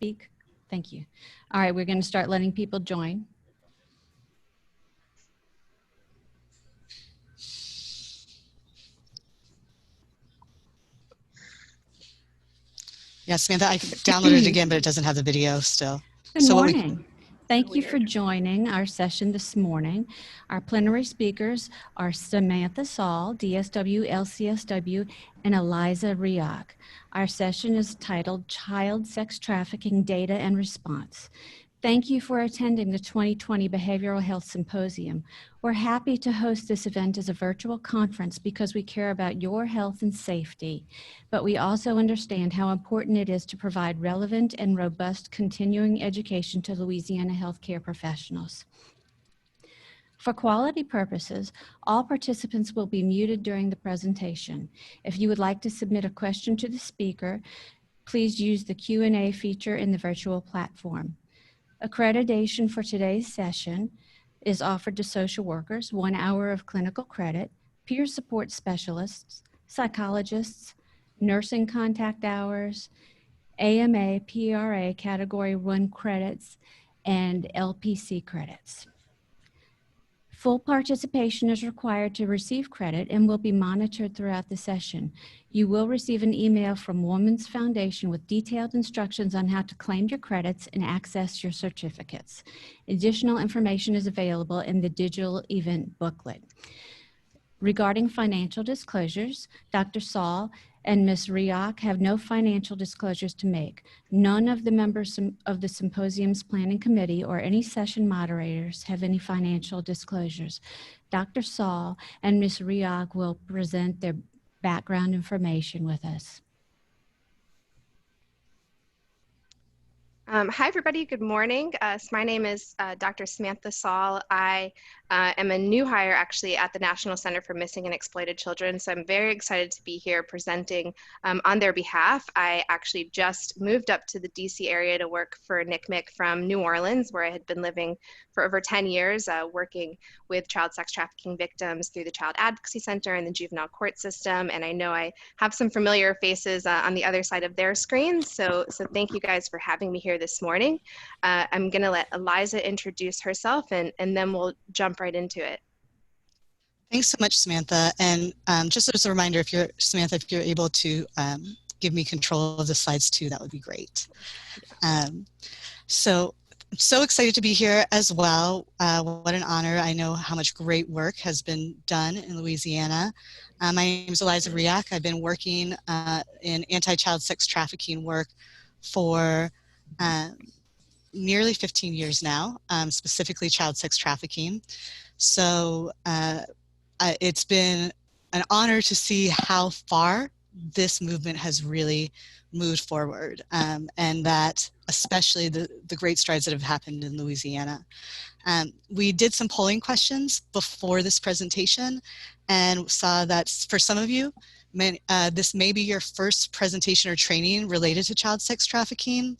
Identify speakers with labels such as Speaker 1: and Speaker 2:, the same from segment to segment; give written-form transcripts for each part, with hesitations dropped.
Speaker 1: speak? Thank you. All right, we're going to start letting people join.
Speaker 2: Yeah, Samantha, I downloaded it again, but it doesn't have the video still.
Speaker 1: Good morning. Thank you for joining our session this morning. Our plenary speakers are Samantha Sahl, DSW, LCSW, and Eliza Reock. Our session is titled Child Sex Trafficking Data and Response. Thank you for attending the 2020 Behavioral Health Symposium. We're happy to host this event as a virtual conference because we care about your health and safety, but we also understand how important it is to provide relevant and robust continuing education to Louisiana healthcare professionals. For quality purposes, all participants will be muted during the presentation. If you would like to submit a question to the speaker, please use the Q&A feature in the virtual platform. Accreditation for today's session is offered to social workers, 1 hour of clinical credit, peer support specialists, psychologists, nursing contact hours, AMA, PRA Category 1 credits, and LPC credits. Full participation is required to receive credit and will be monitored throughout the session. You will receive an email from Women's Foundation with detailed instructions on how to claim your credits and access your certificates. Additional information is available in the digital event booklet. Regarding financial disclosures, Dr. Sahl and Ms. Reock have no financial disclosures to make. None of the members of the Symposium's Planning Committee or any session moderators have any financial disclosures. Dr. Sahl and Ms. Reock will present their background information with us.
Speaker 3: Hi, everybody. Good morning. So my name is Dr. Samantha Sahl. I am a new hire actually at the National Center for Missing and Exploited Children. So I'm very excited to be here presenting on their behalf. I actually just moved up to the DC area to work for NCMEC from New Orleans, where I had been living for over 10 years, working with child sex trafficking victims through the Child Advocacy Center and the juvenile court system. And I know I have some familiar faces on the other side of their screens. So thank you guys for having me here this morning. I'm going to let Eliza introduce herself and then we'll jump right into it.
Speaker 2: Thanks so much, Samantha. And just as a reminder, Samantha, if you're able to give me control of the slides too, that would be great. So I'm so excited to be here as well. What an honor. I know how much great work has been done in Louisiana. My name is Eliza Reock. I've been working in anti-child sex trafficking work for nearly 15 years now, specifically child sex trafficking. So it's been an honor to see how far this movement has really moved forward, and that especially the great strides that have happened in Louisiana. We did some polling questions before this presentation and saw that for some of you, this may be your first presentation or training related to child sex trafficking.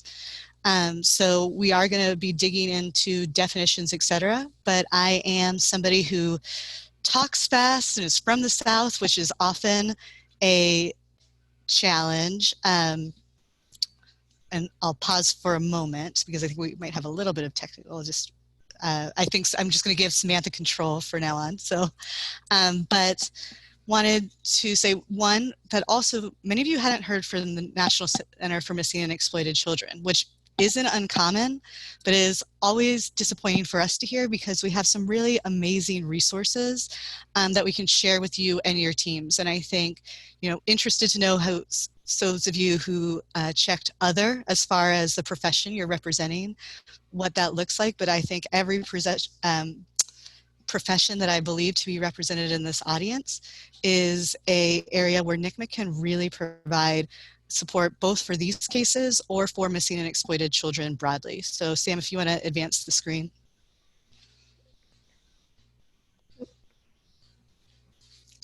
Speaker 2: So we are going to be digging into definitions, etc. But I am somebody who talks fast and is from the South, which is often a challenge. And I'll pause for a moment because I think we might have a little bit of technical I think I'm just going to give Samantha control for now on. So, but wanted to say one, that also many of you hadn't heard from the National Center for Missing and Exploited Children, which isn't uncommon, but is always disappointing for us to hear because we have some really amazing resources that we can share with you and your teams. And I think, interested to know how those of you who checked other as far as the profession you're representing, what that looks like. But I think every profession that I believe to be represented in this audience is an area where NCMEC can really provide support both for these cases or for missing and exploited children broadly. So Sam, if you want to advance the screen.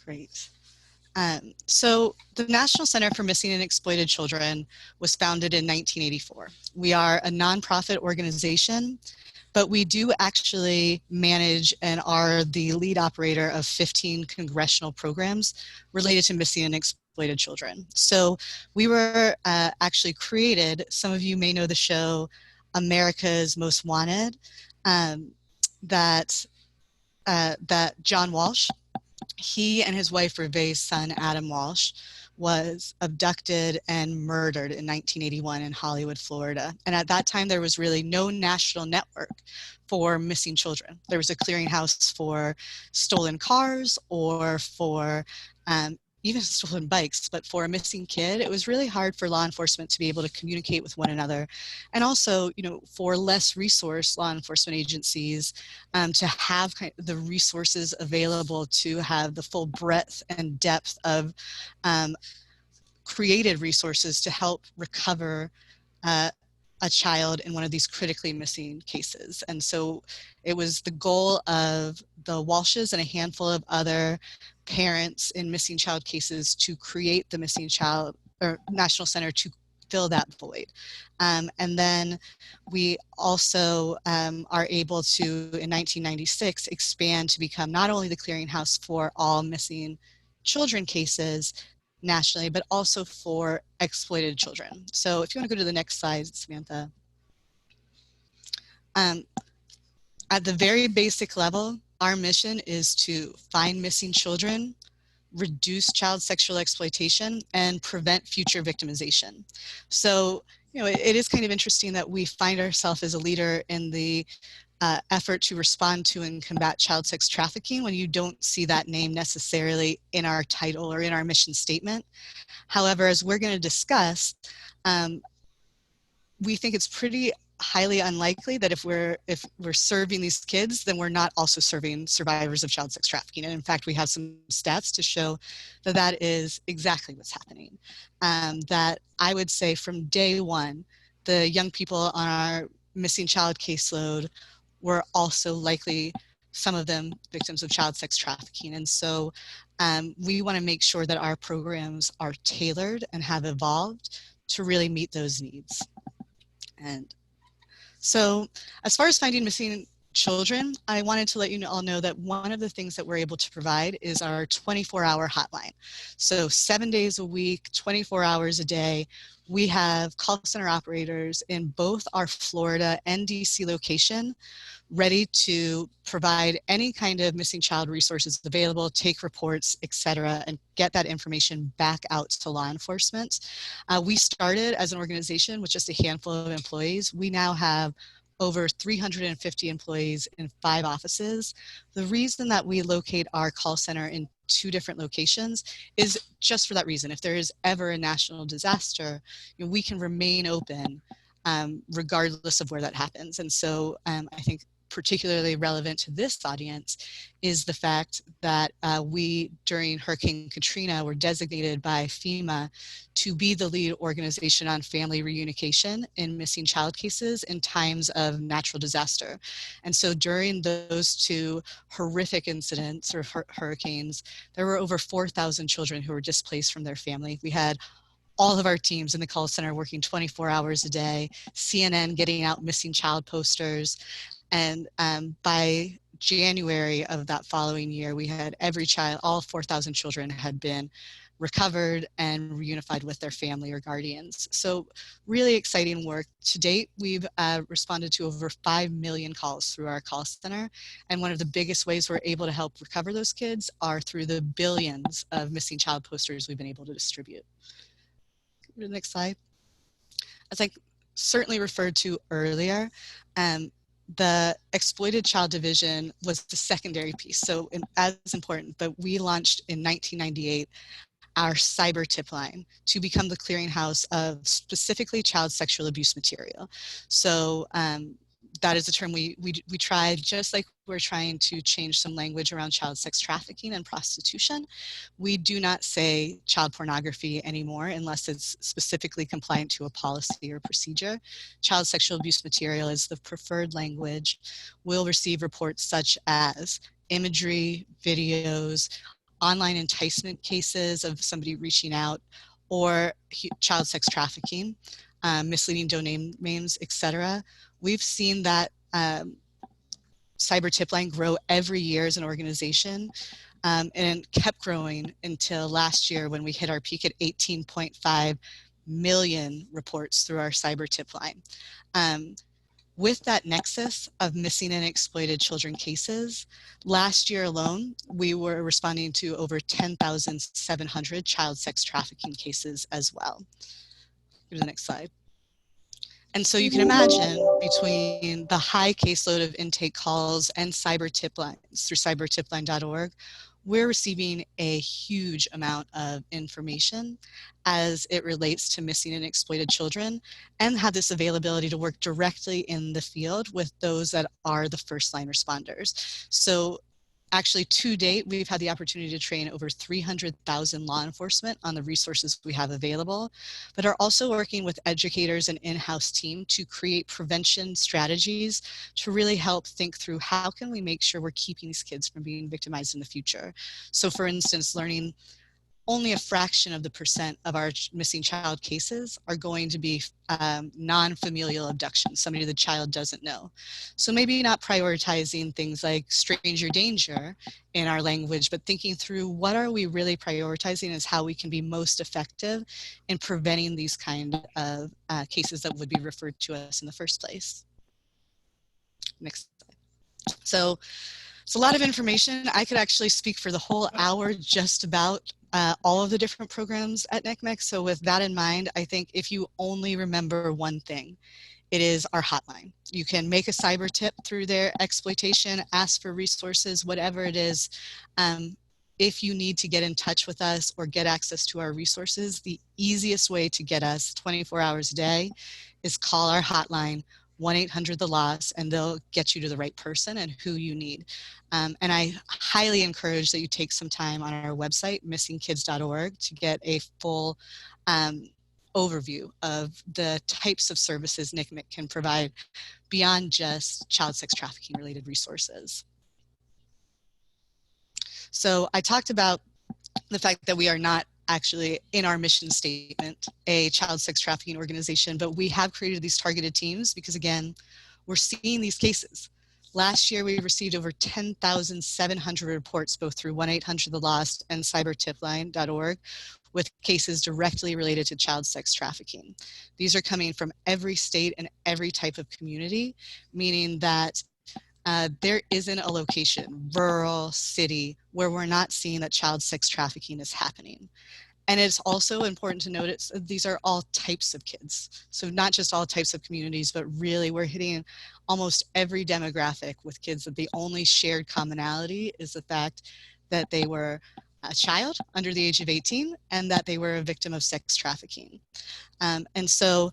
Speaker 2: Great. So the National Center for Missing and Exploited Children was founded in 1984. We are a nonprofit organization, but we do actually manage and are the lead operator of 15 congressional programs related to missing and exploited exploited children. So we were actually created, some of you may know the show America's Most Wanted, that John Walsh, he and his wife Reve's son Adam Walsh was abducted and murdered in 1981 in Hollywood, Florida. And at that time, there was really no national network for missing children. There was a clearinghouse for stolen cars or for even stolen bikes, but for a missing kid, it was really hard for law enforcement to be able to communicate with one another. And also, you know, for less resource law enforcement agencies to have kind of the resources available to have the full breadth and depth of created resources to help recover a child in one of these critically missing cases. And so it was the goal of the Walshes and a handful of other parents in missing child cases to create the Missing Child or National Center to fill that void. And then we also are able to, in 1996, expand to become not only the clearinghouse for all missing children cases nationally, but also for exploited children. So if you want to go to the next slide, Samantha. At the very basic level, our mission is to find missing children, reduce child sexual exploitation, and prevent future victimization. So, you know, it is kind of interesting that we find ourselves as a leader in the effort to respond to and combat child sex trafficking when you don't see that name necessarily in our title or in our mission statement. However, as we're going to discuss, we think it's pretty highly unlikely that if we're serving these kids, then we're not also serving survivors of child sex trafficking. And in fact, we have some stats to show that that is exactly what's happening. That I would say from day one, the young people on our missing child caseload were also likely, some of them, victims of child sex trafficking. And so we want to make sure that our programs are tailored and have evolved to really meet those needs. And so as far as finding missing children, I wanted to let you all know that one of the things that we're able to provide is our 24-hour hotline. So 7 days a week, 24 hours a day, we have call center operators in both our Florida and DC location ready to provide any kind of missing child resources available, take reports, etc., and get that information back out to law enforcement. We started as an organization with just a handful of employees. We now have over 350 employees in 5 offices. The reason that we locate our call center in 2 different locations is just for that reason. If there is ever a national disaster, you know, we can remain open regardless of where that happens. And so I think particularly relevant to this audience is the fact that we, during Hurricane Katrina, were designated by FEMA to be the lead organization on family reunification in missing child cases in times of natural disaster. And so during those 2 horrific incidents or hurricanes, there were over 4,000 children who were displaced from their family. We had all of our teams in the call center working 24 hours a day, CNN getting out missing child posters. And by January of that following year, we had every child, all 4,000 children had been recovered and reunified with their family or guardians. So really exciting work. To date, we've responded to over 5 million calls through our call center. And one of the biggest ways we're able to help recover those kids are through the billions of missing child posters we've been able to distribute. Go to the next slide. As I certainly referred to earlier, the exploited child division was the secondary piece, so as important, but we launched in 1998 our cyber tip line to become the clearinghouse of specifically child sexual abuse material. So that is a term we tried, just like we're trying to change some language around child sex trafficking and prostitution. We do not say child pornography anymore unless it's specifically compliant to a policy or procedure. Child sexual abuse material is the preferred language. We'll receive reports such as imagery, videos, online enticement cases of somebody reaching out, or child sex trafficking, misleading domain names, etc. We've seen that cyber tip line grow every year as an organization, and kept growing until last year when we hit our peak at 18.5 million reports through our cyber tip line. With that nexus of missing and exploited children cases, last year alone, we were responding to over 10,700 child sex trafficking cases as well. Go to the next slide. And so you can imagine between the high caseload of intake calls and cyber tip lines through cybertipline.org, we're receiving a huge amount of information as it relates to missing and exploited children, and have this availability to work directly in the field with those that are the first line responders. So actually, to date, we've had the opportunity to train over 300,000 law enforcement on the resources we have available, but are also working with educators and in-house team to create prevention strategies to really help think through how can we make sure we're keeping these kids from being victimized in the future. So for instance, learning only a fraction of the percent of our missing child cases are going to be non-familial abduction, somebody the child doesn't know. So maybe not prioritizing things like stranger danger in our language, but thinking through what are we really prioritizing as how we can be most effective in preventing these kind of cases that would be referred to us in the first place. Next slide. So it's a lot of information. I could actually speak for the whole hour just about all of the different programs at NCMEC. So with that in mind, I think if you only remember one thing, it is our hotline. You can make a cyber tip through their exploitation, ask for resources, whatever it is. If you need to get in touch with us or get access to our resources, the easiest way to get us 24 hours a day is call our hotline, 1-800-THE-LOST, and they'll get you to the right person and who you need. And I highly encourage that you take some time on our website, missingkids.org, to get a full overview of the types of services NCMEC can provide beyond just child sex trafficking related resources. So I talked about the fact that we are not actually in our mission statement a child sex trafficking organization, but we have created these targeted teams because, again, we're seeing these cases. Last year, we received over 10,700 reports, both through 1-800-THE-LOST and cybertipline.org, with cases directly related to child sex trafficking. These are coming from every state and every type of community, meaning that there isn't a location, rural, city, where we're not seeing that child sex trafficking is happening. And it's also important to notice these are all types of kids. So not just all types of communities, but really we're hitting almost every demographic with kids that the only shared commonality is the fact that they were a child under the age of 18 and that they were a victim of sex trafficking. And so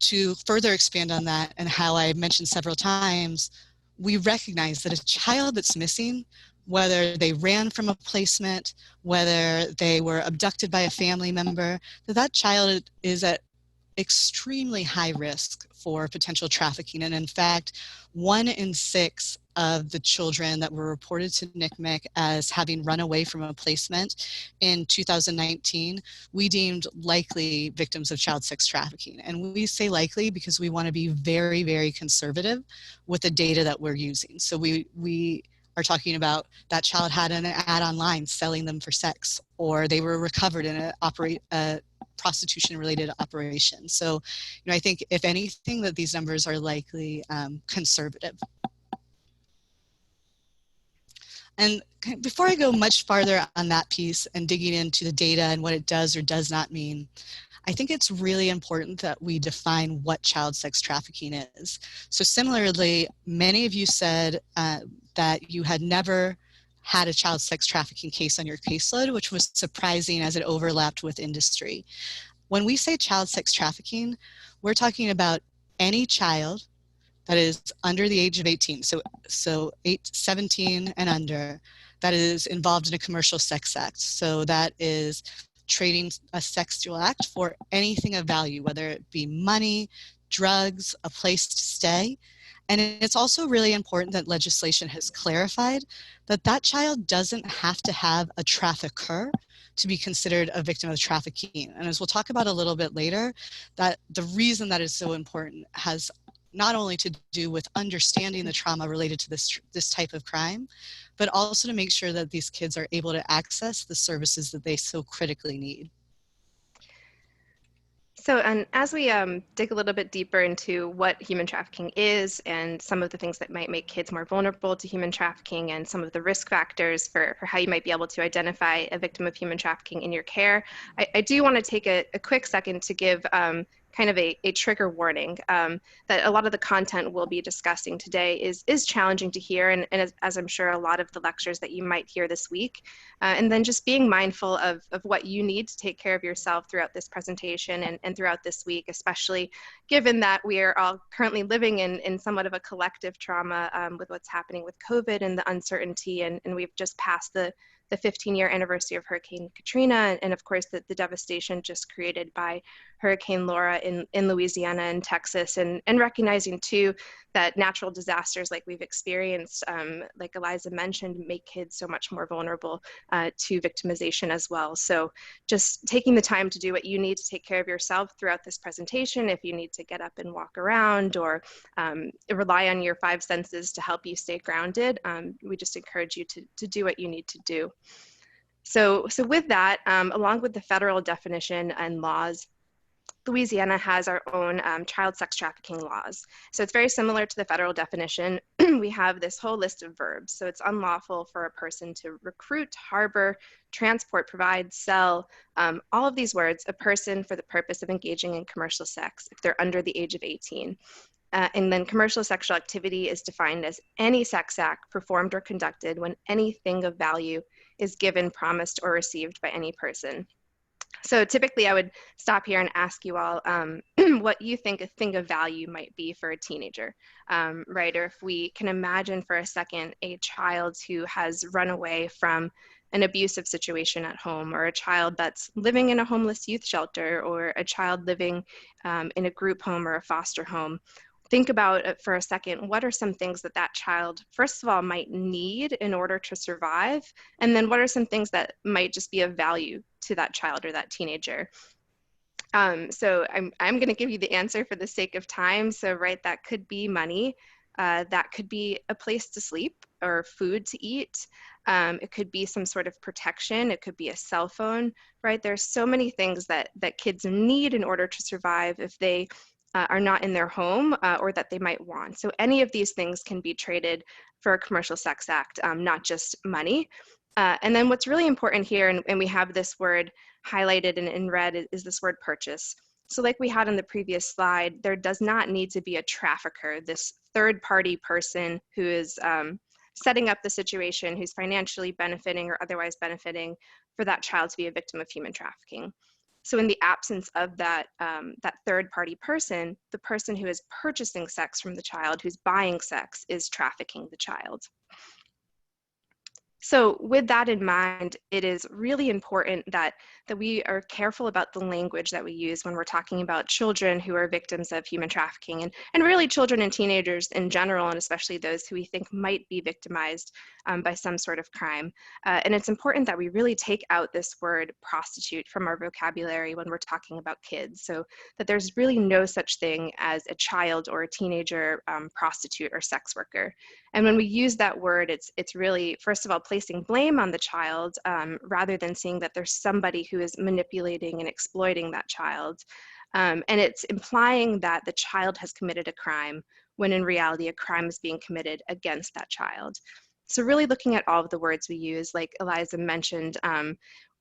Speaker 2: to further expand on that, and how I mentioned several times, we recognize that a child that's missing, whether they ran from a placement, whether they were abducted by a family member, that child is at extremely high risk for potential trafficking. And in fact, 1 in 6 of the children that were reported to NCMEC as having run away from a placement in 2019, we deemed likely victims of child sex trafficking. And we say likely because we want to be very, very conservative with the data that we're using. So we are talking about that child had an ad online selling them for sex, or they were recovered in a prostitution-related operation. So, I think if anything, that these numbers are likely conservative. And before I go much farther on that piece and digging into the data and what it does or does not mean, I think it's really important that we define what child sex trafficking is. So similarly, many of you said that you had never had a child sex trafficking case on your caseload, which was surprising as it overlapped with industry. When we say child sex trafficking, we're talking about any child that is under the age of 18, so 17 and under, that is involved in a commercial sex act. So that is trading a sexual act for anything of value, whether it be money, drugs, a place to stay. And it's also really important that legislation has clarified that that child doesn't have to have a trafficker to be considered a victim of trafficking. And as we'll talk about a little bit later, that the reason that is so important has not only to do with understanding the trauma related to this type of crime, but also to make sure that these kids are able to access the services that they so critically need.
Speaker 3: So, and as we dig a little bit deeper into what human trafficking is and some of the things that might make kids more vulnerable to human trafficking and some of the risk factors for how you might be able to identify a victim of human trafficking in your care, I do want to take a quick second to give kind of a trigger warning that a lot of the content we'll be discussing today is challenging to hear, and as I'm sure a lot of the lectures that you might hear this week. And then just being mindful of what you need to take care of yourself throughout this presentation and throughout this week, especially given that we are all currently living in somewhat of a collective trauma with what's happening with COVID and the uncertainty, and we've just passed the 15-year anniversary of Hurricane Katrina, and of course the devastation just created by Hurricane Laura in Louisiana and Texas, and recognizing too that natural disasters like we've experienced, like Eliza mentioned, make kids so much more vulnerable to victimization as well. So just taking the time to do what you need to take care of yourself throughout this presentation. If you need to get up and walk around or rely on your 5 senses to help you stay grounded, we just encourage you to do what you need to do. So with that, along with the federal definition and laws, Louisiana has our own child sex trafficking laws. So it's very similar to the federal definition. We have this whole list of verbs. So it's unlawful for a person to recruit, harbor, transport, provide, sell, all of these words, a person for the purpose of engaging in commercial sex if they're under the age of 18. And then commercial sexual activity is defined as any sex act performed or conducted when anything of value is given, promised, or received by any person. So typically I would stop here and ask you all what you think a thing of value might be for a teenager, right? Or if we can imagine for a second a child who has run away from an abusive situation at home, or a child that's living in a homeless youth shelter, or a child living in a group home or a foster home. Think about it for a second. What are some things that that child, first of all, might need in order to survive? And then what are some things that might just be of value to that child or that teenager? So I'm going to give you the answer for the sake of time. So, right, that could be money. That could be a place to sleep or food to eat. It could be some sort of protection. It could be a cell phone, right? There's so many things that kids need in order to survive if they are not in their home or that they might want. So any of these things can be traded for a commercial sex act, not just money. And then what's really important here, and we have this word highlighted in red, is this word purchase. So like we had on the previous slide, there does not need to be a trafficker, this third-party person who is setting up the situation, who's financially benefiting or otherwise benefiting for that child to be a victim of human trafficking. So in the absence of that, that third-party person, the person who is purchasing sex from the child, who's buying sex, is trafficking the child. So with that in mind, it is really important that we are careful about the language that we use when we're talking about children who are victims of human trafficking, and really children and teenagers in general, and especially those who we think might be victimized by some sort of crime. And it's important that we really take out this word prostitute from our vocabulary when we're talking about kids, so that there's really no such thing as a child or a teenager prostitute or sex worker. And when we use that word, it's really, first of all, placing blame on the child rather than seeing that there's somebody who is manipulating and exploiting that child. And it's implying that the child has committed a crime when in reality a crime is being committed against that child. So really looking at all of the words we use, like Eliza mentioned,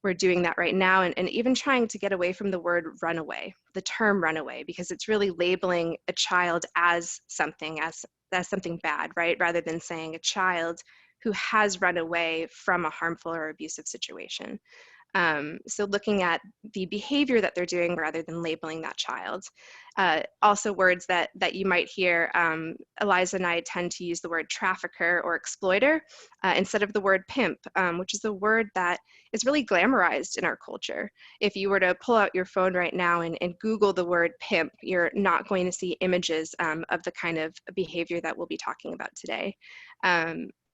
Speaker 3: we're doing that right now, and even trying to get away from the word runaway, the term runaway, because it's really labeling a child as something bad, right? Rather than saying a child who has run away from a harmful or abusive situation. So looking at the behavior that they're doing rather than labeling that child. Also words that you might hear, Eliza and I tend to use the word trafficker or exploiter instead of the word pimp, which is a word that is really glamorized in our culture. If you were to pull out your phone right now and Google the word pimp, you're not going to see images of the kind of behavior that we'll be talking about today.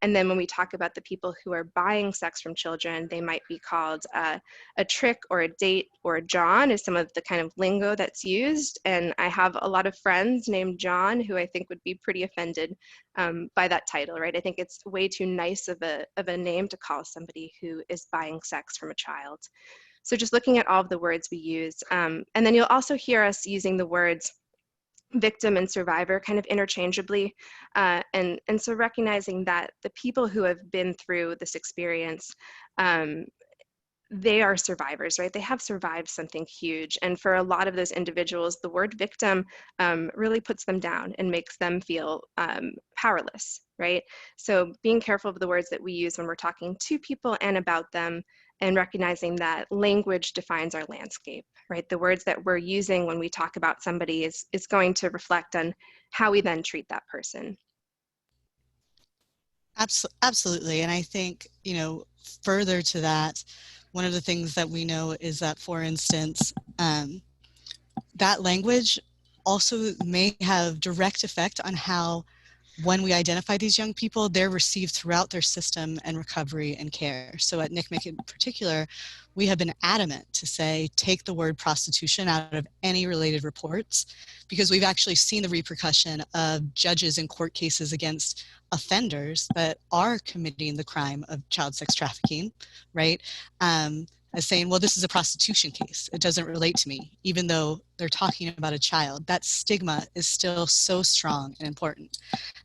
Speaker 3: And then when we talk about the people who are buying sex from children, they might be called a trick or a date or a John is some of the kind of lingo that's used. And I have a lot of friends named John who I think would be pretty offended by that title, right? I think it's way too nice of a name to call somebody who is buying sex from a child. So just looking at all of the words we use. And then you'll also hear us using the words victim and survivor kind of interchangeably. And so recognizing that the people who have been through this experience, they are survivors, right? They have survived something huge. And for a lot of those individuals, the word victim really puts them down and makes them feel powerless, right? So being careful of the words that we use when we're talking to people and about them, and recognizing that language defines our landscape, right? The words that we're using when we talk about somebody is going to reflect on how we then treat that person.
Speaker 2: Absolutely. And I think, you know, further to that, one of the things that we know is that, for instance, that language also may have direct effect on how, when we identify these young people, they're received throughout their system and recovery and care. So at NCMEC in particular, we have been adamant to say, take the word prostitution out of any related reports, because we've actually seen the repercussion of judges in court cases against offenders that are committing the crime of child sex trafficking, right? As saying, well, this is a prostitution case. It doesn't relate to me, even though they're talking about a child. That stigma is still so strong and important.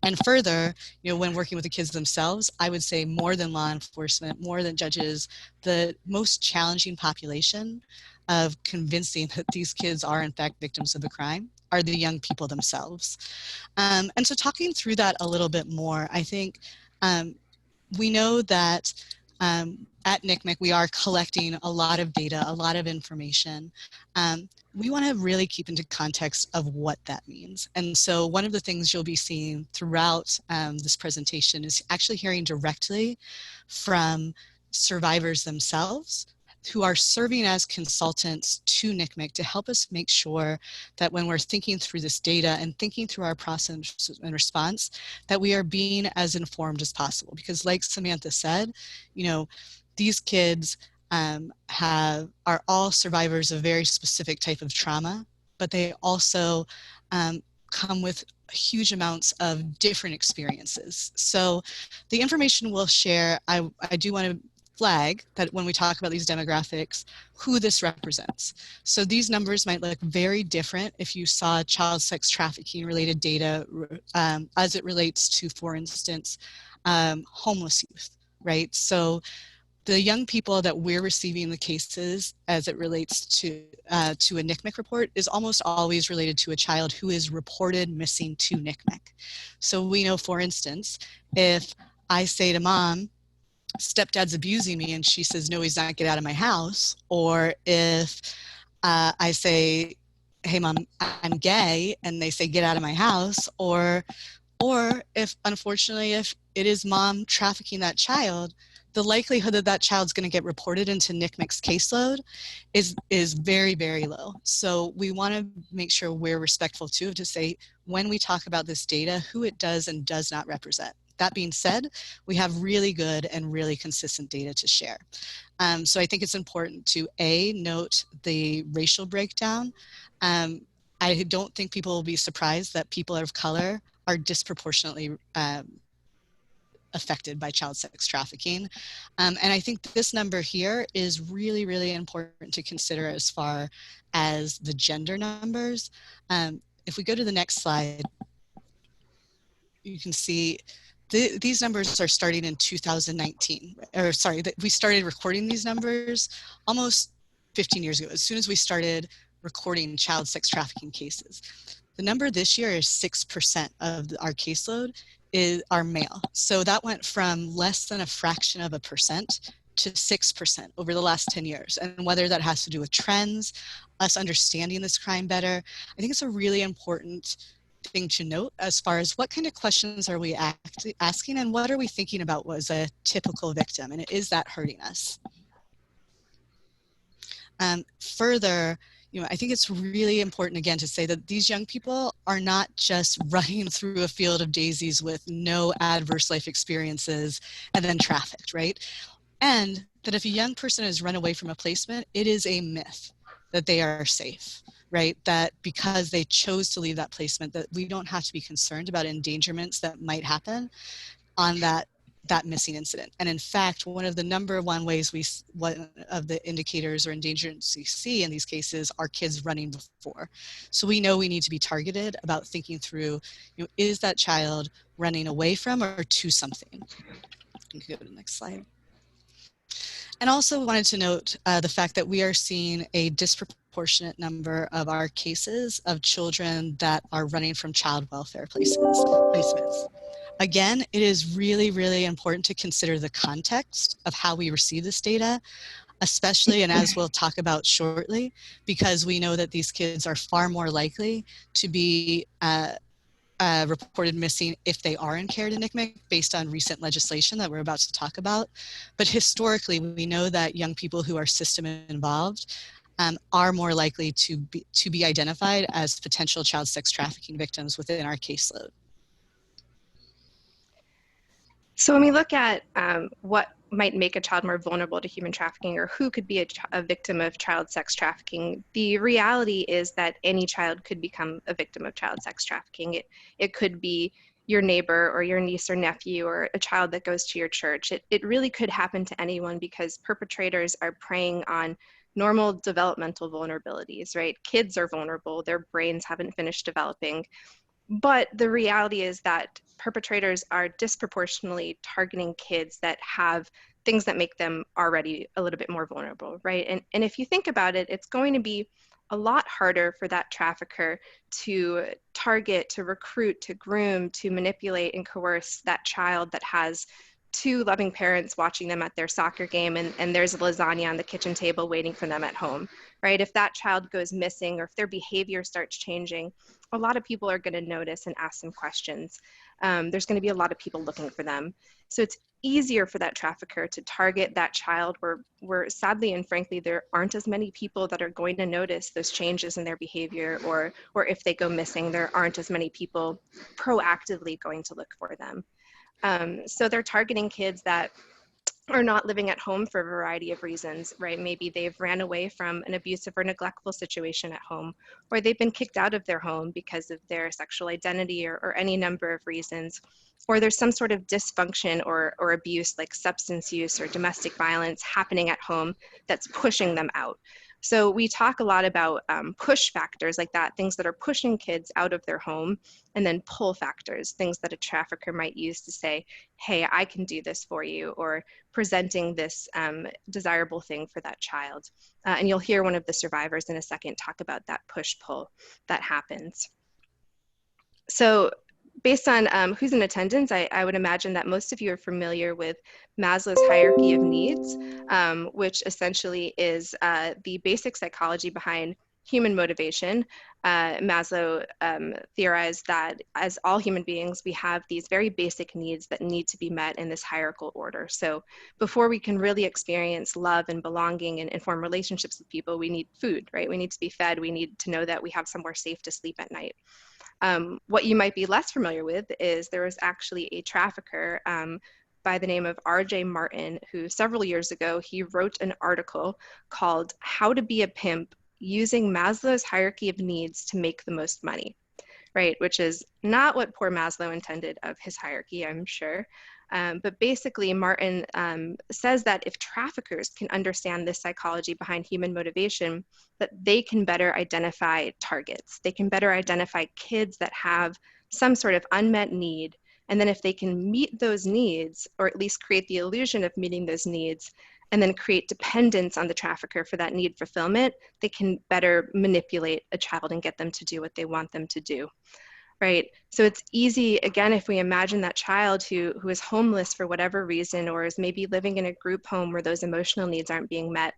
Speaker 2: And further, you know, when working with the kids themselves, I would say more than law enforcement, more than judges, the most challenging population of convincing that these kids are in fact victims of a crime are the young people themselves. And so talking through that a little bit more, I think we know that at NCMEC, we are collecting a lot of data, a lot of information. We want to really keep into context of what that means. And so one of the things you'll be seeing throughout this presentation is actually hearing directly from survivors themselves who are serving as consultants to NCMEC to help us make sure that when we're thinking through this data and thinking through our process and response, that we are being as informed as possible. Because like Samantha said, you know, these kids are all survivors of very specific type of trauma, but they also come with huge amounts of different experiences. So the information we'll share, I do want to flag that when we talk about these demographics, who this represents. So these numbers might look very different if you saw child sex trafficking related data as it relates to, for instance, homeless youth, right? So the young people that we're receiving the cases as it relates to a NCMEC report is almost always related to a child who is reported missing to NCMEC. So we know, for instance, if I say to mom, stepdad's abusing me, and she says, no, he's not, get out of my house. Or if I say, hey mom, I'm gay, and they say, get out of my house. Or if, unfortunately, if it is mom trafficking that child, the likelihood that that child's going to get reported into NCMEC's caseload is very, very low. So we want to make sure we're respectful too, to say, when we talk about this data, who it does and does not represent. That being said, we have really good and really consistent data to share. So I think it's important to note the racial breakdown. I don't think people will be surprised that people of color are disproportionately affected by child sex trafficking. And I think this number here is really, really important to consider as far as the gender numbers. If we go to the next slide, you can see these numbers are starting in 2019, or sorry, we started recording these numbers almost 15 years ago, as soon as we started recording child sex trafficking cases. The number this year is 6% of our caseload are male. So that went from less than a fraction of a percent to 6% over the last 10 years. And whether that has to do with trends, us understanding this crime better, I think it's a really important thing to note as far as what kind of questions are we asking, and what are we thinking about was a typical victim, and is that hurting us? Further, I think it's really important, again, to say that these young people are not just running through a field of daisies with no adverse life experiences and then trafficked, right? And that if a young person is run away from a placement, it is a myth that they are safe, right? That because they chose to leave that placement, that we don't have to be concerned about endangerments that might happen on that missing incident. And in fact, one of the number one ways one of the indicators or endangerments we see in these cases are kids running before. So we know we need to be targeted about thinking through, is that child running away from or to something? You can go to the next slide. And also wanted to note the fact that we are seeing a disproportionate number of our cases of children that are running from child welfare placements. Again, it is really, really important to consider the context of how we receive this data, especially, and as we'll talk about shortly, because we know that these kids are far more likely to be reported missing if they are in care to NCMEC based on recent legislation that we're about to talk about. But historically, we know that young people who are system involved are more likely to be identified as potential child sex trafficking victims within our caseload.
Speaker 3: So when we look at what might make a child more vulnerable to human trafficking, or who could be a victim of child sex trafficking, the reality is that any child could become a victim of child sex trafficking. It could be your neighbor or your niece or nephew or a child that goes to your church. It really could happen to anyone because perpetrators are preying on normal developmental vulnerabilities, right? Kids are vulnerable, their brains haven't finished developing. But the reality is that perpetrators are disproportionately targeting kids that have things that make them already a little bit more vulnerable, right? And if you think about it, it's going to be a lot harder for that trafficker to target, to recruit, to groom, to manipulate and coerce that child that has two loving parents watching them at their soccer game and there's lasagna on the kitchen table waiting for them at home, right? If that child goes missing or if their behavior starts changing, a lot of people are going to notice and ask some questions. There's going to be a lot of people looking for them. So it's easier for that trafficker to target that child where sadly and frankly there aren't as many people that are going to notice those changes in their behavior, or if they go missing, there aren't as many people proactively going to look for them. So they're targeting kids that are not living at home for a variety of reasons, right? Maybe they've ran away from an abusive or neglectful situation at home, or they've been kicked out of their home because of their sexual identity or any number of reasons, or there's some sort of dysfunction or abuse like substance use or domestic violence happening at home that's pushing them out. So we talk a lot about push factors like that, things that are pushing kids out of their home, and then pull factors, things that a trafficker might use to say, hey, I can do this for you, or presenting this desirable thing for that child. And you'll hear one of the survivors in a second talk about that push-pull that happens. So based on who's in attendance, I would imagine that most of you are familiar with Maslow's hierarchy of needs, which essentially is the basic psychology behind human motivation. Maslow theorized that as all human beings, we have these very basic needs that need to be met in this hierarchical order. So before we can really experience love and belonging and form relationships with people, we need food, right? We need to be fed. We need to know that we have somewhere safe to sleep at night. What you might be less familiar with is there was actually a trafficker by the name of R.J. Martin, who several years ago, he wrote an article called How to Be a Pimp Using Maslow's Hierarchy of Needs to Make the Most Money, right? Which is not what poor Maslow intended of his hierarchy, I'm sure. But basically, Martin says that if traffickers can understand this psychology behind human motivation, that they can better identify targets. They can better identify kids that have some sort of unmet need. And then if they can meet those needs, or at least create the illusion of meeting those needs, and then create dependence on the trafficker for that need fulfillment, they can better manipulate a child and get them to do what they want them to do. Right. So it's easy, again, if we imagine that child who is homeless for whatever reason, or is maybe living in a group home where those emotional needs aren't being met,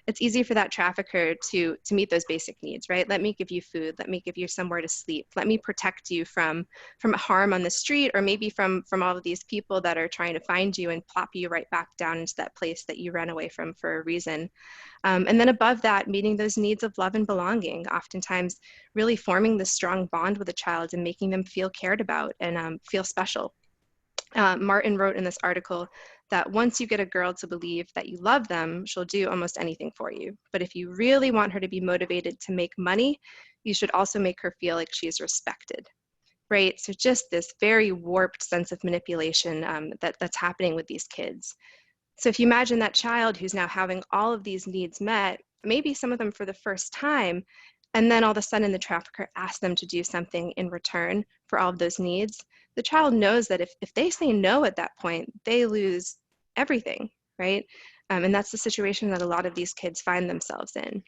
Speaker 3: it's easy for that trafficker to meet those basic needs, right? Let me give you food, let me give you somewhere to sleep, let me protect you from harm on the street, or maybe from all of these people that are trying to find you and plop you right back down into that place that you ran away from for a reason. And then above that, meeting those needs of love and belonging, oftentimes really forming this strong bond with a child and making them feel cared about and feel special. Martin wrote in this article that once you get a girl to believe that you love them, she'll do almost anything for you. But if you really want her to be motivated to make money, you should also make her feel like she's respected, right? So just this very warped sense of manipulation that's happening with these kids. So if you imagine that child who's now having all of these needs met, maybe some of them for the first time, and then all of a sudden the trafficker asks them to do something in return for all of those needs, the child knows that if they say no at that point, they lose everything, right? And that's the situation that a lot of these kids find themselves in.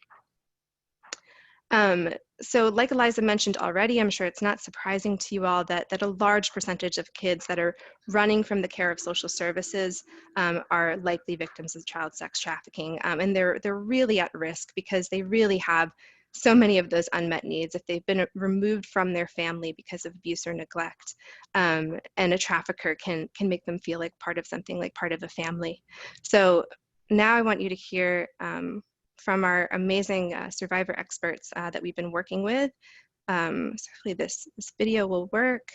Speaker 3: So like Eliza mentioned already, I'm sure it's not surprising to you all that a large percentage of kids that are running from the care of social services are likely victims of child sex trafficking. And they're really at risk because they really have so many of those unmet needs if they've been removed from their family because of abuse or neglect. And a trafficker can make them feel like part of something, like part of a family. So now I want you to hear from our amazing survivor experts that we've been working with. So hopefully this video will work.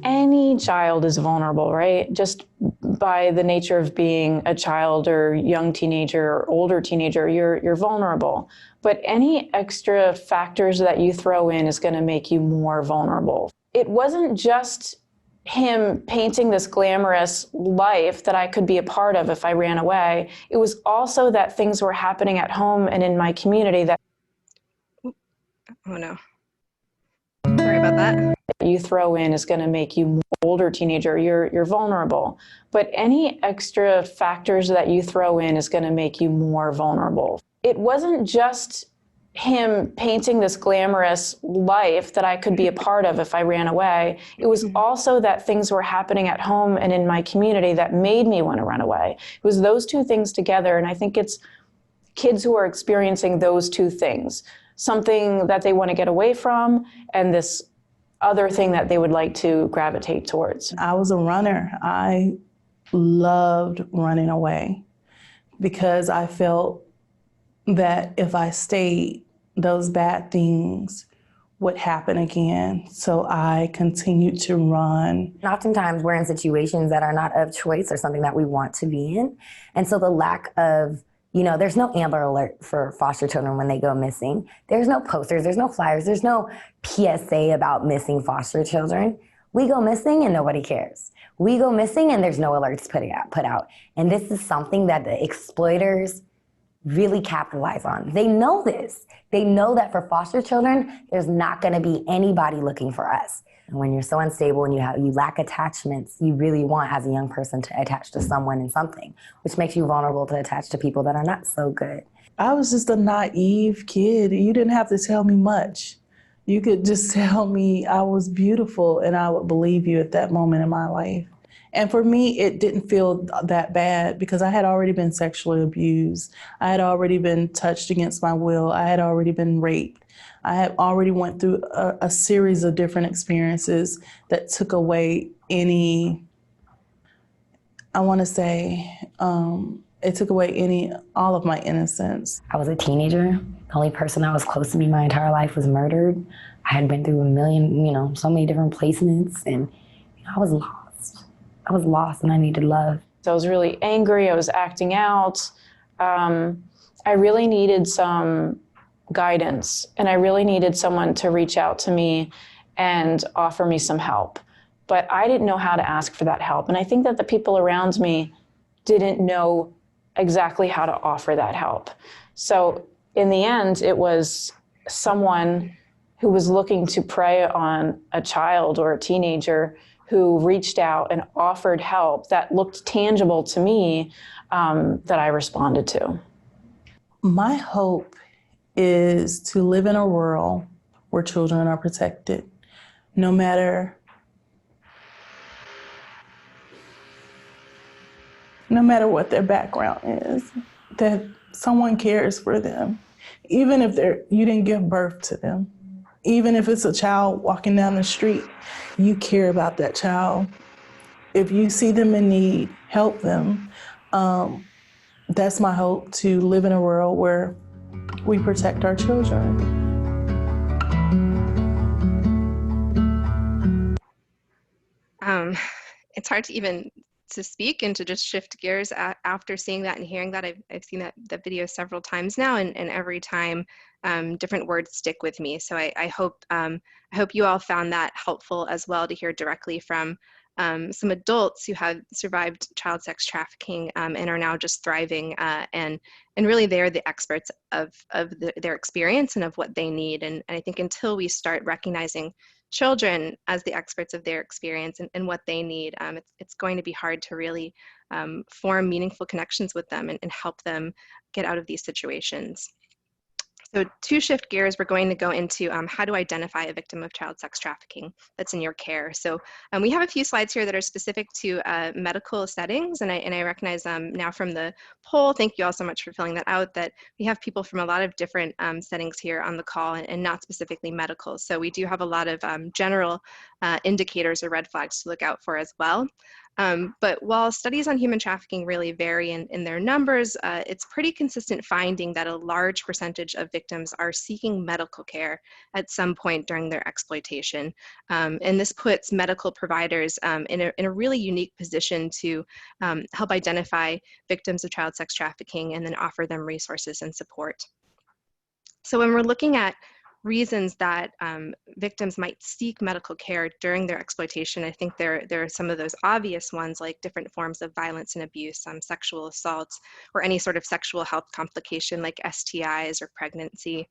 Speaker 4: Any child is vulnerable, right? Just by the nature of being a child or young teenager or older teenager, you're vulnerable. But any extra factors that you throw in is going to make you more vulnerable. It wasn't just him painting this glamorous life that I could be a part of if I ran away. It was also that things were happening at home and in my community that...
Speaker 3: Oh no. Sorry about that.
Speaker 4: You throw in is going to make you older teenager, you're vulnerable. But any extra factors that you throw in is going to make you more vulnerable. It wasn't just him painting this glamorous life that I could be a part of if I ran away. It was also that things were happening at home and in my community that made me want to run away. It was those two things together, and I think it's kids who are experiencing those two things, something that they want to get away from and this other thing that they would like to gravitate towards.
Speaker 5: I was a runner. I loved running away because I felt that if I stayed, those bad things would happen again. So I continued to run.
Speaker 6: Oftentimes we're in situations that are not of choice or something that we want to be in. And so the lack of, there's no Amber Alert for foster children when they go missing. There's no posters, there's no flyers, there's no PSA about missing foster children. We go missing and nobody cares. We go missing and there's no alerts put out. And this is something that the exploiters really capitalize on. They know this. They know that for foster children, there's not going to be anybody looking for us. And when you're so unstable and you lack attachments, you really want as a young person to attach to someone and something, which makes you vulnerable to attach to people that are not so good.
Speaker 5: I was just a naive kid. You didn't have to tell me much. You could just tell me I was beautiful and I would believe you at that moment in my life. And for me, it didn't feel that bad because I had already been sexually abused. I had already been touched against my will. I had already been raped. I had already went through a series of different experiences that took away any, it took away all of my innocence.
Speaker 6: I was a teenager. The only person that was close to me my entire life was murdered. I had been through a million, so many different placements, and I was lost. I was lost and I needed love.
Speaker 4: So I was really angry. I was acting out. I really needed some guidance, and I really needed someone to reach out to me and offer me some help. But I didn't know how to ask for that help. And I think that the people around me didn't know exactly how to offer that help. So in the end, it was someone who was looking to prey on a child or a teenager who reached out and offered help that looked tangible to me, that I responded to.
Speaker 5: My hope is to live in a world where children are protected, no matter no matter what their background is, that someone cares for them, even if you didn't give birth to them. Even if it's a child walking down the street, you care about that child. If you see them in need, help them. That's my hope, to live in a world where we protect our children.
Speaker 3: It's hard to even to speak and to just shift gears after seeing that and hearing that. I've seen that video several times now, and every time different words stick with me. So I hope you all found that helpful as well, to hear directly from some adults who have survived child sex trafficking and are now just thriving, and really they're the experts of their experience and of what they need. And I think until we start recognizing children as the experts of their experience and what they need, it's going to be hard to really form meaningful connections with them and help them get out of these situations. So to shift gears, we're going to go into how to identify a victim of child sex trafficking that's in your care. So we have a few slides here that are specific to medical settings, and I recognize now from the poll, thank you all so much for filling that out, that we have people from a lot of different settings here on the call, and not specifically medical. So we do have a lot of general indicators or red flags to look out for as well. But while studies on human trafficking really vary in their numbers, it's pretty consistent finding that a large percentage of victims are seeking medical care at some point during their exploitation. And this puts medical providers in a really unique position to help identify victims of child sex trafficking and then offer them resources and support. So when we're looking at reasons that victims might seek medical care during their exploitation, I think there are some of those obvious ones, like different forms of violence and abuse, sexual assaults, or any sort of sexual health complication like STIs or pregnancy,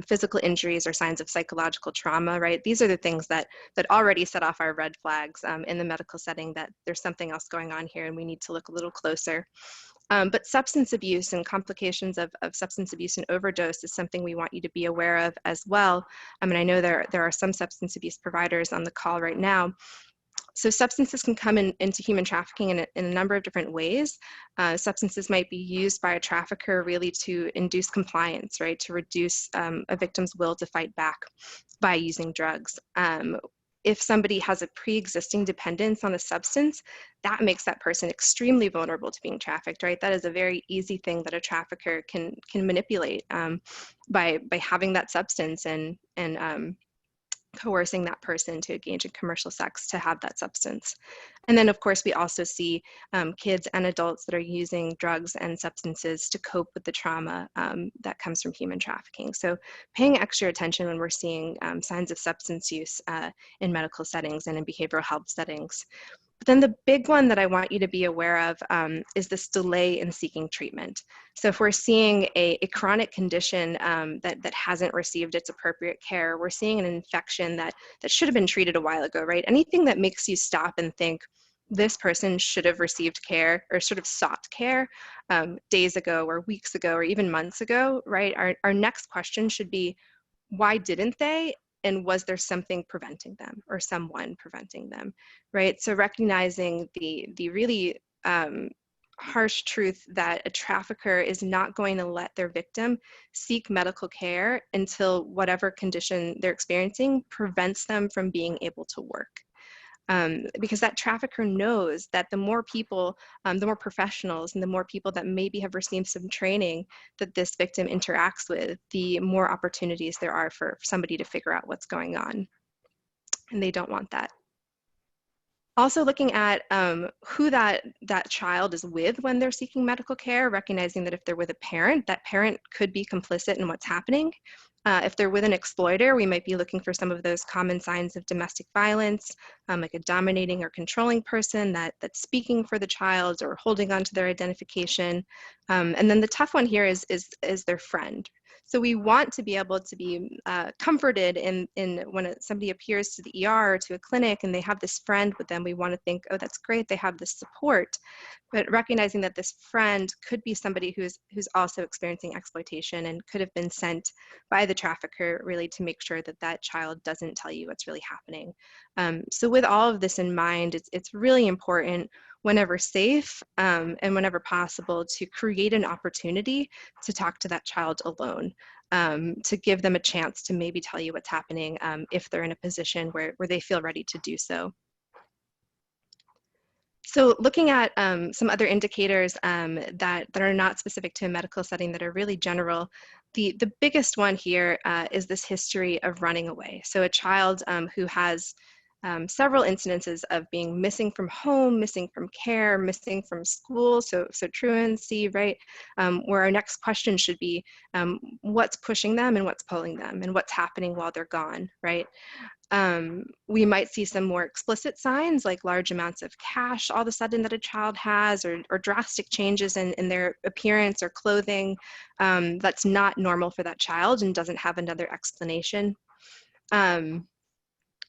Speaker 3: physical injuries or signs of psychological trauma, right? These are the things that already set off our red flags in the medical setting, that there's something else going on here and we need to look a little closer. But substance abuse and complications of substance abuse and overdose is something we want you to be aware of as well. I mean, I know there are some substance abuse providers on the call right now. So substances can come into human trafficking in a number of different ways. Substances might be used by a trafficker really to induce compliance, right? To reduce a victim's will to fight back by using drugs. If somebody has a pre-existing dependence on a substance, that makes that person extremely vulnerable to being trafficked, right? That is a very easy thing that a trafficker can manipulate by having that substance and coercing that person to engage in commercial sex to have that substance. And then of course we also see kids and adults that are using drugs and substances to cope with the trauma that comes from human trafficking. So paying extra attention when we're seeing signs of substance use in medical settings and in behavioral health settings. But then the big one that I want you to be aware of is this delay in seeking treatment. So if we're seeing a chronic condition that hasn't received its appropriate care, we're seeing an infection that should have been treated a while ago, right? Anything that makes you stop and think, this person should have received care or sort of sought care days ago or weeks ago or even months ago, right? Our next question should be, why didn't they? And was there something preventing them or someone preventing them, right? So recognizing the really harsh truth that a trafficker is not going to let their victim seek medical care until whatever condition they're experiencing prevents them from being able to work. Because that trafficker knows that the more people, the more professionals and the more people that maybe have received some training that this victim interacts with, the more opportunities there are for somebody to figure out what's going on. And they don't want that. Also looking at who that child is with when they're seeking medical care, recognizing that if they're with a parent, that parent could be complicit in what's happening. If they're with an exploiter, we might be looking for some of those common signs of domestic violence, like a dominating or controlling person that's speaking for the child or holding on to their identification. And then the tough one here is their friend. So we want to be able to be comforted in when somebody appears to the ER or to a clinic and they have this friend with them, we want to think, oh, that's great, they have this support. But recognizing that this friend could be somebody who's also experiencing exploitation and could have been sent by the trafficker really to make sure that that child doesn't tell you what's really happening. So with all of this in mind, it's really important whenever safe and whenever possible, to create an opportunity to talk to that child alone, to give them a chance to maybe tell you what's happening if they're in a position where they feel ready to do so. So looking at some other indicators that are not specific to a medical setting, that are really general, the biggest one here is this history of running away. So a child who has several incidences of being missing from home, missing from care, missing from school, so truancy, right? Where our next question should be, what's pushing them and what's pulling them and what's happening while they're gone, right? We might see some more explicit signs, like large amounts of cash all of a sudden that a child has, or drastic changes in their appearance or clothing that's not normal for that child and doesn't have another explanation.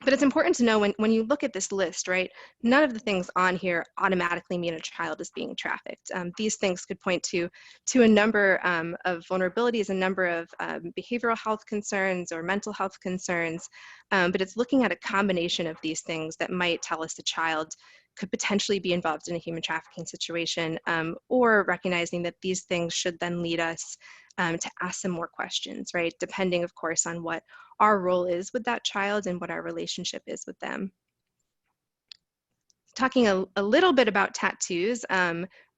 Speaker 3: But it's important to know when you look at this list, right, none of the things on here automatically mean a child is being trafficked. These things could point to a number of vulnerabilities, a number of behavioral health concerns or mental health concerns, but it's looking at a combination of these things that might tell us a child could potentially be involved in a human trafficking situation, or recognizing that these things should then lead us to ask some more questions, right? Depending, of course, on what our role is with that child and what our relationship is with them. Talking a little bit about tattoos,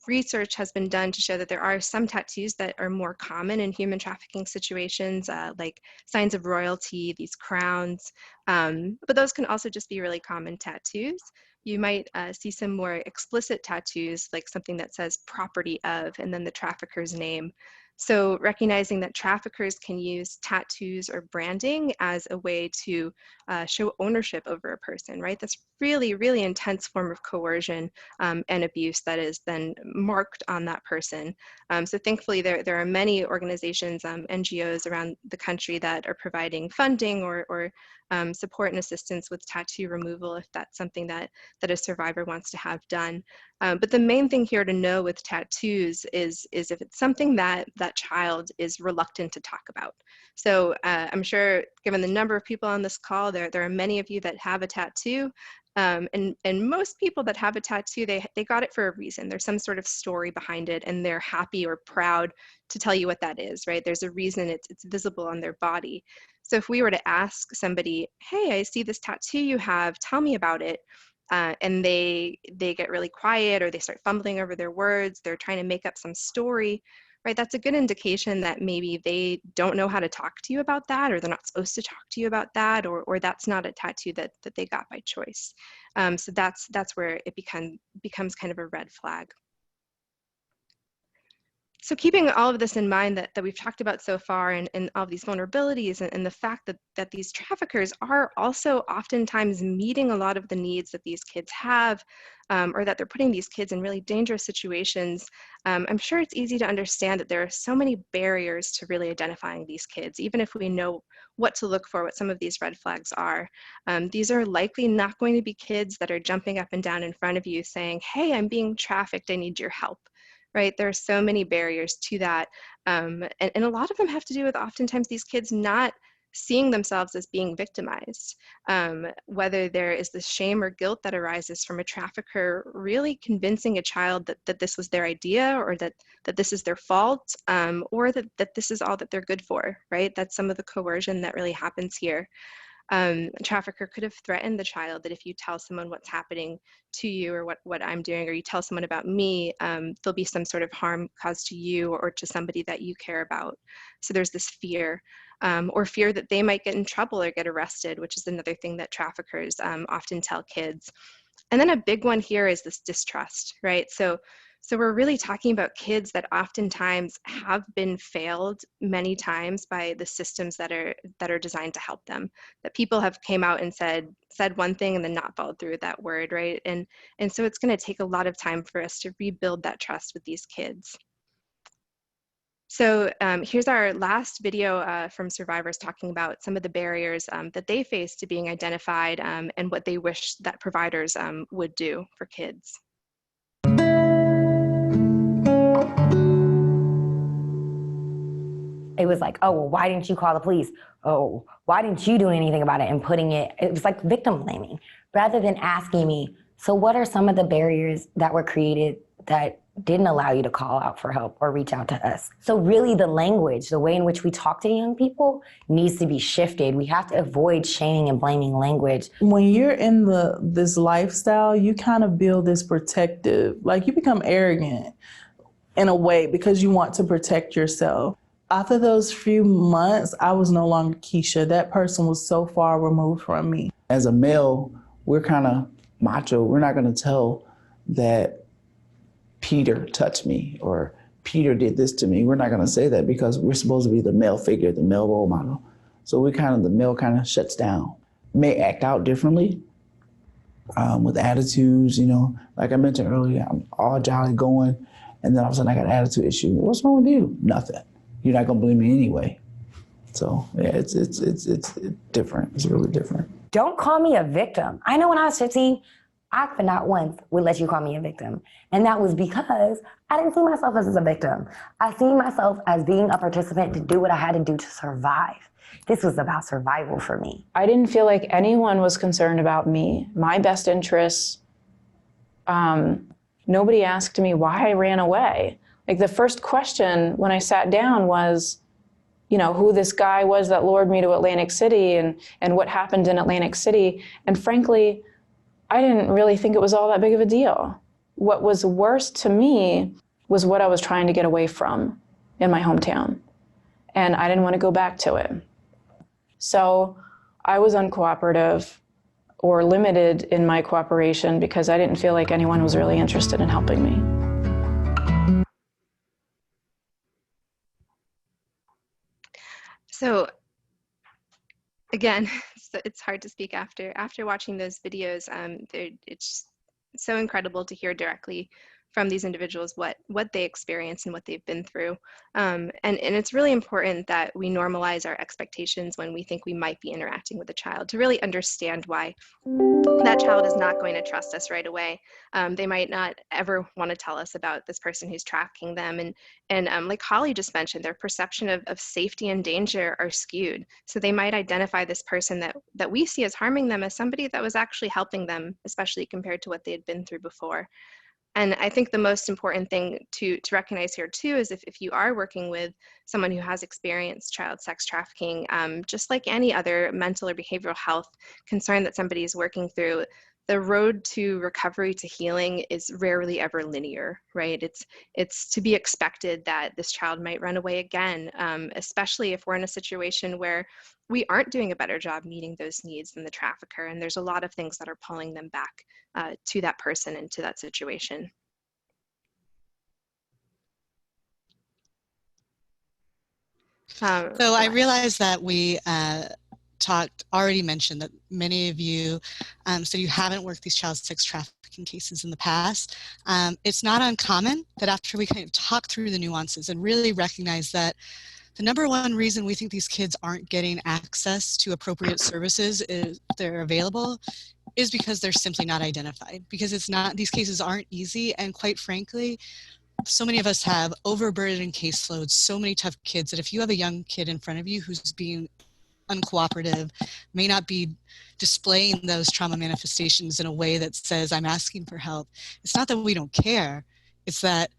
Speaker 3: research has been done to show that there are some tattoos that are more common in human trafficking situations, like signs of royalty, these crowns, but those can also just be really common tattoos. You might see some more explicit tattoos, like something that says property of, and then the trafficker's name. So recognizing that traffickers can use tattoos or branding as a way to show ownership over a person, right? That's really, really intense form of coercion and abuse that is then marked on that person. So thankfully, there are many organizations, NGOs around the country that are providing funding or support and assistance with tattoo removal if that's something that a survivor wants to have done. But the main thing here to know with tattoos is if it's something that that child is reluctant to talk about. So I'm sure, given the number of people on this call, there are many of you that have a tattoo. And most people that have a tattoo, they got it for a reason. There's some sort of story behind it, and they're happy or proud to tell you what that is, right? There's a reason it's visible on their body. So if we were to ask somebody, hey, I see this tattoo you have, tell me about it, and they get really quiet, or they start fumbling over their words, they're trying to make up some story, right? That's a good indication that maybe they don't know how to talk to you about that, or they're not supposed to talk to you about that, or that's not a tattoo that they got by choice. So that's where it becomes kind of a red flag. So keeping all of this in mind that we've talked about so far, and all of these vulnerabilities, and the fact that these traffickers are also oftentimes meeting a lot of the needs that these kids have, or that they're putting these kids in really dangerous situations, I'm sure it's easy to understand that there are so many barriers to really identifying these kids, even if we know what to look for, what some of these red flags are. These are likely not going to be kids that are jumping up and down in front of you saying, hey, I'm being trafficked, I need your help. Right, there are so many barriers to that, and a lot of them have to do with oftentimes these kids not seeing themselves as being victimized, whether there is this shame or guilt that arises from a trafficker really convincing a child that this was their idea, or that this is their fault, or that this is all that they're good for, right? That's some of the coercion that really happens here. A trafficker could have threatened the child that if you tell someone what's happening to you, or what I'm doing, or you tell someone about me, there'll be some sort of harm caused to you or to somebody that you care about. So there's this fear, or fear that they might get in trouble or get arrested, which is another thing that traffickers often tell kids. And then a big one here is this distrust, right? So we're really talking about kids that oftentimes have been failed many times by the systems that are designed to help them. That people have came out and said one thing and then not followed through with that word, right? And so it's going to take a lot of time for us to rebuild that trust with these kids. So here's our last video from survivors talking about some of the barriers that they face to being identified, and what they wish that providers would do for kids.
Speaker 6: It was like, oh, well, why didn't you call the police? Oh, why didn't you do anything about it? And it was like victim blaming, rather than asking me, So what are some of the barriers that were created that didn't allow you to call out for help or reach out to us? So really the language, the way in which we talk to young people needs to be shifted. We have to avoid shaming and blaming language.
Speaker 5: When you're in this lifestyle, you kind of build this protective, like you become arrogant in a way because you want to protect yourself. After those few months, I was no longer Keisha. That person was so far removed from me.
Speaker 7: As a male, we're kind of macho. We're not going to tell that Peter touched me or Peter did this to me. We're not going to say that because we're supposed to be the male figure, the male role model. So the male kind of shuts down. May act out differently with attitudes, like I mentioned earlier, I'm all jolly going, and then all of a sudden I got an attitude issue. What's wrong with you? Nothing. You're not going to believe me anyway. So yeah, it's different. It's really different.
Speaker 6: Don't call me a victim. I know when I was 15, I for not once would let you call me a victim. And that was because I didn't see myself as a victim. I see myself as being a participant to do what I had to do to survive. This was about survival for me.
Speaker 4: I didn't feel like anyone was concerned about me, my best interests. Nobody asked me why I ran away. Like the first question when I sat down was, who this guy was that lured me to Atlantic City and what happened in Atlantic City. And frankly, I didn't really think it was all that big of a deal. What was worse to me was what I was trying to get away from in my hometown. And I didn't want to go back to it. So I was uncooperative or limited in my cooperation because I didn't feel like anyone was really interested in helping me.
Speaker 3: So again, it's hard to speak after watching those videos. It's so incredible to hear directly from these individuals what they experience and what they've been through. And it's really important that we normalize our expectations when we think we might be interacting with a child to really understand why that child is not going to trust us right away. They might not ever want to tell us about this person who's tracking them. And like Holly just mentioned, their perception of safety and danger are skewed. So they might identify this person that we see as harming them as somebody that was actually helping them, especially compared to what they had been through before. And I think the most important thing to recognize here too is if you are working with someone who has experienced child sex trafficking, just like any other mental or behavioral health concern that somebody is working through, the road to recovery to healing is rarely ever linear, right? It's to be expected that this child might run away again, especially if we're in a situation where we aren't doing a better job meeting those needs than the trafficker, and there's a lot of things that are pulling them back to that person and to that situation.
Speaker 2: So I realized that we already mentioned that many of you said you haven't worked these child sex trafficking cases in the past. It's not uncommon that after we kind of talk through the nuances and really recognize that the number one reason we think these kids aren't getting access to appropriate services is they're available is because they're simply not identified, because these cases aren't easy, and quite frankly, so many of us have overburdened caseloads, so many tough kids that if you have a young kid in front of you who's being uncooperative, may not be displaying those trauma manifestations in a way that says, I'm asking for help. It's not that we don't care, it's that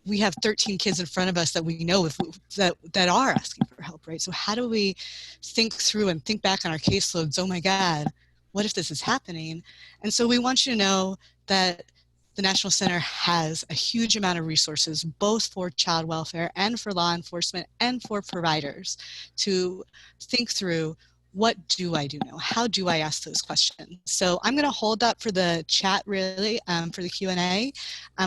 Speaker 2: we have 13 kids in front of us that we know that are asking for help, right? So how do we think through and think back on our caseloads? Oh my God, what if this is happening? And so we want you to know that the National Center has a huge amount of resources, both for child welfare and for law enforcement and for providers, to think through, what do I do now? How do I ask those questions? So I'm going to hold that for the chat, really, for the Q&A,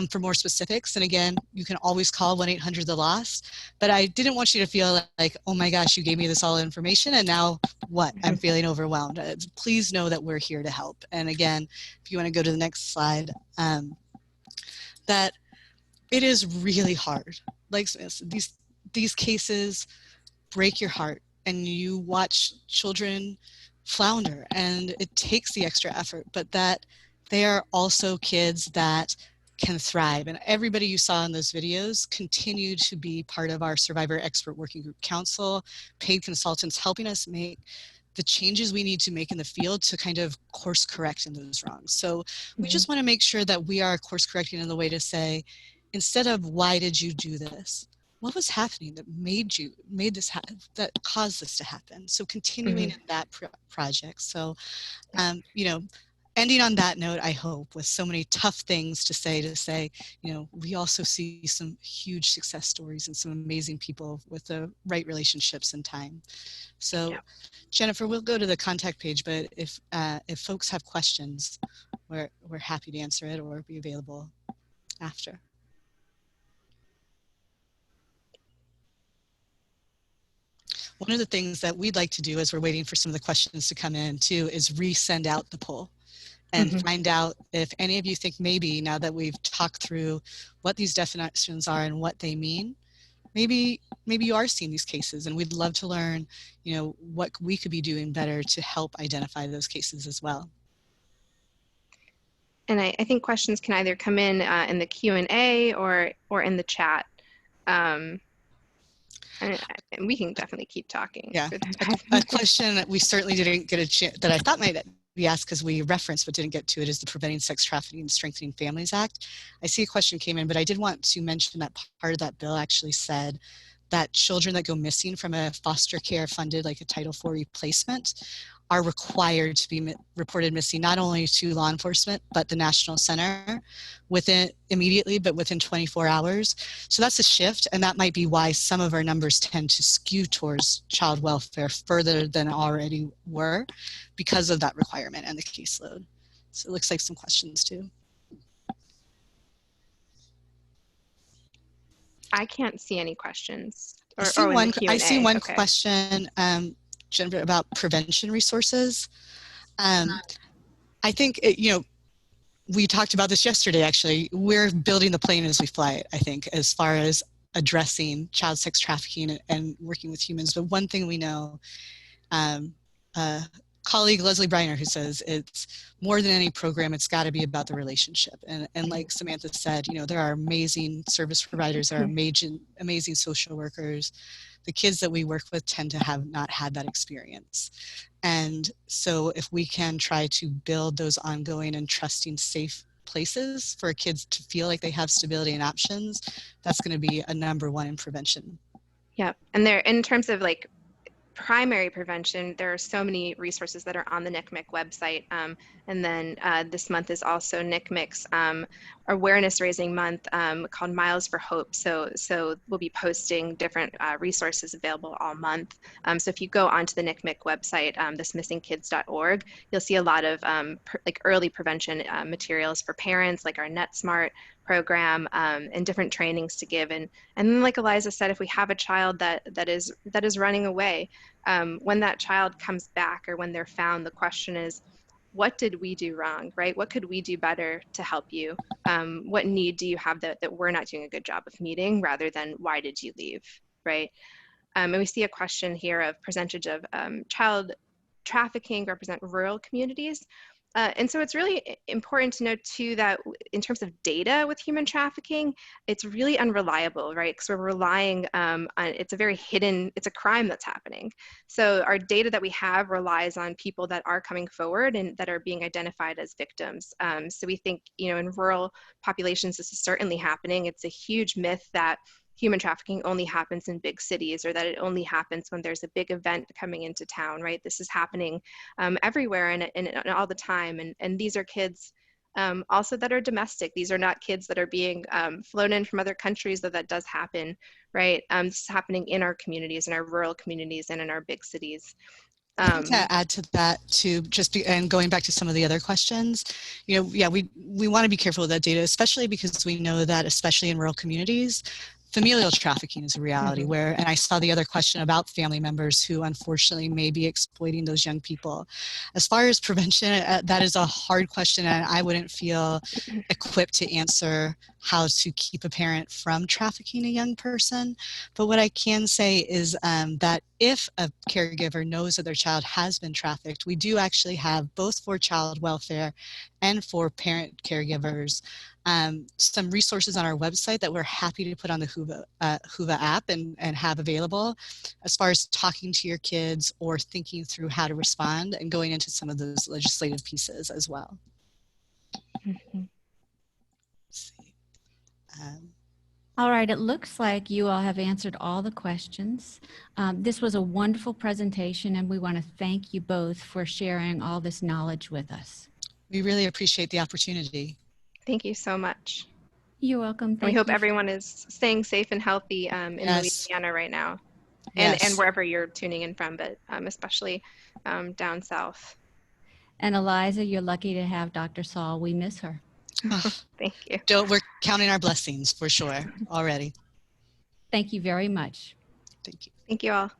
Speaker 2: for more specifics. And again, you can always call 1-800-THE-LOST. But I didn't want you to feel like, oh my gosh, you gave me this all information, and now what? I'm feeling overwhelmed. Please know that we're here to help. And again, if you want to go to the next slide, that it is really hard. Like these cases break your heart, and you watch children flounder, and it takes the extra effort, but that they are also kids that can thrive. And everybody you saw in those videos continue to be part of our Survivor Expert Working Group Council, paid consultants helping us make the changes we need to make in the field to kind of course correct in those wrongs. So we just want to make sure that we are course correcting in the way to say, instead of why did you do this, what was happening that that caused this to happen? So continuing in that project. So, you know, ending on that note, I hope, with so many tough things to say, you know, we also see some huge success stories and some amazing people with the right relationships and time. So, Jennifer, we'll go to the contact page, but if folks have questions, we're happy to answer it or be available after. One of the things that we'd like to do as we're waiting for some of the questions to come in too is resend out the poll and find out if any of you think maybe, now that we've talked through what these definitions are and what they mean, maybe you are seeing these cases, and we'd love to learn, you know, what we could be doing better to help identify those cases as well.
Speaker 3: And I think questions can either come in the Q&A or in the chat. And we can definitely keep talking.
Speaker 2: Yeah, a question that we certainly didn't get a chance, that I thought might be asked because we referenced but didn't get to it, is the Preventing Sex Trafficking and Strengthening Families Act. I see a question came in, but I did want to mention that part of that bill actually said that children that go missing from a foster care funded, like a Title IV replacement, are required to be reported missing, not only to law enforcement, but the National Center immediately, but within 24 hours. So that's a shift, and that might be why some of our numbers tend to skew towards child welfare further than already were, because of that requirement and the caseload. So it looks like some questions too.
Speaker 3: I can't see any questions.
Speaker 2: I see one question, Jennifer, about prevention resources. I think, you know, we talked about this yesterday, actually. We're building the plane as we fly it, I think, as far as addressing child sex trafficking and working with humans. But one thing we know, colleague Leslie Briner, who says it's more than any program, it's got to be about the relationship. And like Samantha said, you know, there are amazing service providers, there are amazing social workers. The kids that we work with tend to have not had that experience. And so if we can try to build those ongoing and trusting safe places for kids to feel like they have stability and options, that's going to be a #1 in prevention.
Speaker 3: Yeah, and there, in terms of like primary prevention, there are so many resources that are on the NCMEC website. And then this month is also NCMEC's awareness raising month called Miles for Hope. So we'll be posting different resources available all month. So if you go onto the NCMEC website, thismissingkids.org, you'll see a lot of like early prevention materials for parents, like our NetSmart program, and different trainings to give. And then, like Eliza said, if we have a child that is running away, when that child comes back or when they're found, the question is, what did we do wrong, right? What could we do better to help you? What need do you have that we're not doing a good job of meeting, rather than why did you leave, right? And we see a question here of percentage of child trafficking represent rural communities. And so it's really important to note too that in terms of data with human trafficking, it's really unreliable, right? Because we're relying on, it's a very hidden, it's a crime that's happening. So our data that we have relies on people that are coming forward and that are being identified as victims. So we think, you know, in rural populations, this is certainly happening. It's a huge myth that human trafficking only happens in big cities, or that it only happens when there's a big event coming into town, right? This is happening everywhere and all the time. And these are kids also that are domestic. These are not kids that are being flown in from other countries, though that does happen, right? This is happening in our communities, in our rural communities, and in our big cities.
Speaker 2: To add to that too, and going back to some of the other questions, you know, yeah, we want to be careful with that data, especially because we know that, especially in rural communities, familial trafficking is a reality where, and I saw the other question about family members who unfortunately may be exploiting those young people. As far as prevention, that is a hard question, and I wouldn't feel equipped to answer how to keep a parent from trafficking a young person. But what I can say is that if a caregiver knows that their child has been trafficked, we do actually have, both for child welfare and for parent caregivers, some resources on our website that we're happy to put on the Whova app and have available as far as talking to your kids or thinking through how to respond and going into some of those legislative pieces as well.
Speaker 1: Mhm.
Speaker 2: Let's see.
Speaker 1: All right, it looks like you all have answered all the questions. This was a wonderful presentation, and we want to thank you both for sharing all this knowledge with us.
Speaker 2: We really appreciate the opportunity.
Speaker 3: Thank you so much.
Speaker 1: You're welcome.
Speaker 3: And we
Speaker 1: Thank
Speaker 3: hope
Speaker 1: you.
Speaker 3: everyone is staying safe and healthy in
Speaker 2: Yes.
Speaker 3: Louisiana right now,
Speaker 2: Yes.
Speaker 3: and wherever you're tuning in from, but especially down south.
Speaker 1: And Eliza, you're lucky to have Dr. Sahl. We miss her.
Speaker 3: Thank you.
Speaker 2: We're counting our blessings for sure already.
Speaker 1: Thank you very much.
Speaker 2: Thank you.
Speaker 3: Thank you all.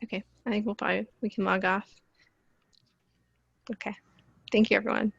Speaker 3: Okay, I think we can log off. Okay, thank you everyone.